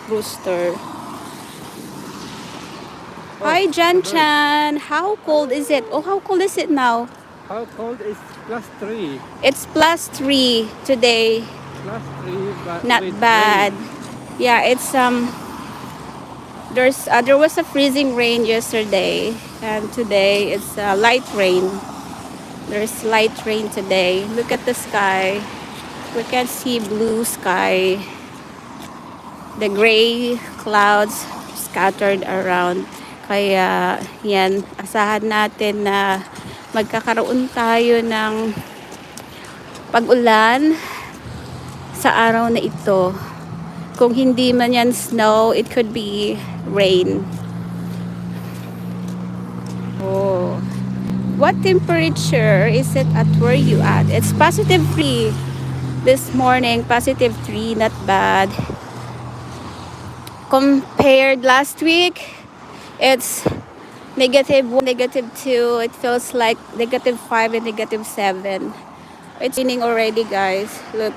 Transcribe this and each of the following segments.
rooster. Oh, Hi, Jan the bird. Chan. How cold is it? Oh, how cold is it now? How cold is +3? It's +3 today. +3, but Not with bad. rain. Yeah, it's there was a freezing rain yesterday, and today it's light rain. There's light rain today. Look at the sky. We can see blue sky. The gray clouds scattered around. Kaya yan, asahan natin na magkakaroon tayo ng pag-ulan sa araw na ito. Kung hindi man yan snow, it could be rain. Oh. What temperature is it at where you at? It's +3 this morning, +3, not bad. Compared last week, it's -1, -2. It feels like -5 and -7. It's raining already, guys. Look.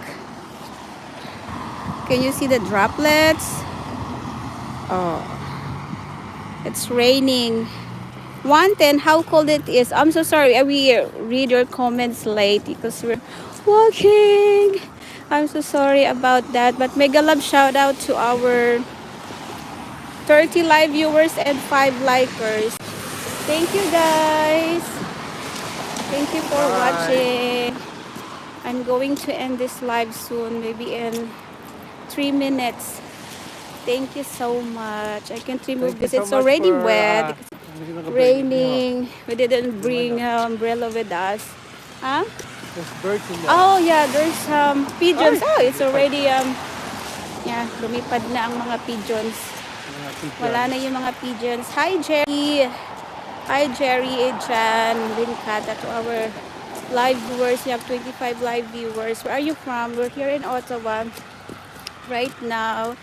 Can you see the droplets? Oh. It's raining. 110, how cold it is. I'm so sorry. We read your comments late because we're walking. I'm so sorry about that. But mega love shout out to our 30 live viewers and 5 likers. Thank you, guys. Thank you for Bye. watching. I'm going to end this live soon, maybe in 3 minutes. Thank you so much. I can't remove Thank you this. so It's much already for wet. Raining. We didn't bring umbrella with us. Huh? There's birds in there. Oh yeah, there's pigeons. Ay! Oh, it's already yeah, lumipad na ang mga pigeons. Mga pigeons. Wala na yung mga pigeons. Hi Jerry. Hi Jerry, Jan, Linkata, to our live viewers. You have 25 live viewers. Where are you from? We're here in Ottawa right now.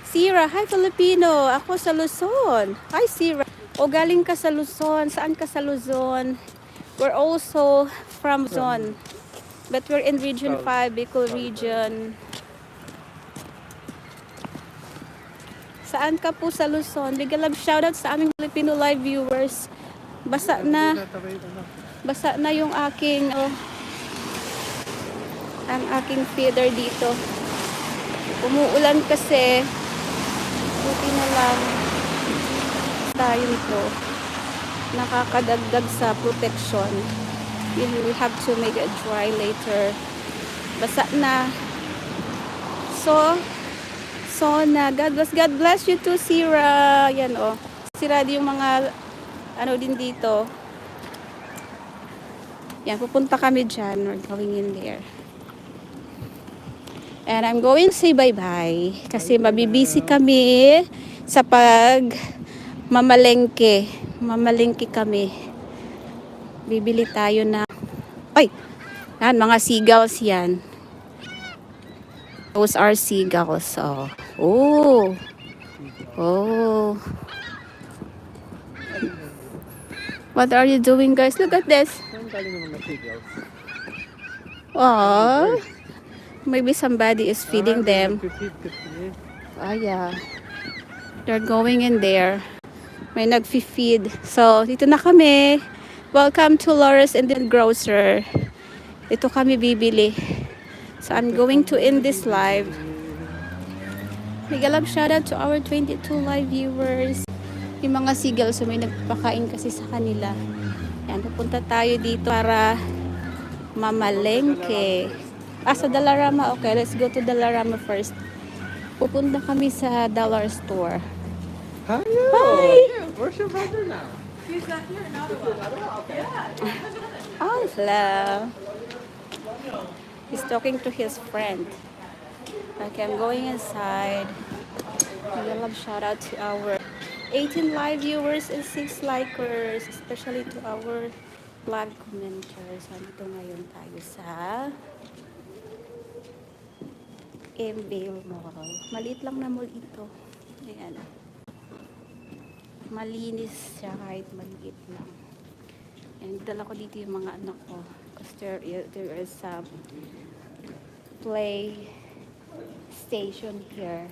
Sira, hi Filipino. Ako sa Luzon. Hi Sira. O galing ka sa Luzon. Saan ka sa Luzon? We're also from Luzon. But we're in Region 5, Bicol region. Saan ka po sa Luzon? Big love shoutout sa aming Filipino live viewers. Basa na. Basa na yung aking ang aking feeder dito. Umuulan kasi. Buti na lang tayo nito. Nakakadagdag sa protection. You will have to make it dry later. Basa na. So na. God bless you too, Sira. Yan oh. Sira yung mga ano din dito. Yan, pupunta kami dyan. We're going in there. And I'm going to say bye-bye. Kasi mabibisi kami sa mamalengke. Mamalengke kami. Bibili tayo na... Ay! Yan, mga seagulls yan. Those are seagulls. Oh. Oh. Oh. What are you doing, guys? Look at this. Oh. Maybe somebody is feeding them. Ah, yeah. They're going in there. May nag-feed. So, dito na kami. Welcome to Laura's Indian Grocer. Dito kami bibili. So, I'm going to end this live. Mega love shout out to our 22 live viewers. Yung mga seagulls, so may nagpakain kasi sa kanila. Yan, pupunta tayo dito para mamalengke. Sa Dollarama. Okay, let's go to Dollarama first. Pupunta kami sa dollar store. Hi! Hi! Where's your brother now? He's not here in Ottawa. Okay. Oh, hello. He's talking to his friend. Okay, I'm going inside. I love shout out to our 18 live viewers and 6 likers, especially to our vlog commenters. Nandito ngayon tayo sa Vale Mall. Maliit lang na mall ito. Ayan. Malinis siya kahit maliit lang. And dala ko dito yung mga anak ko. Because there is play station here.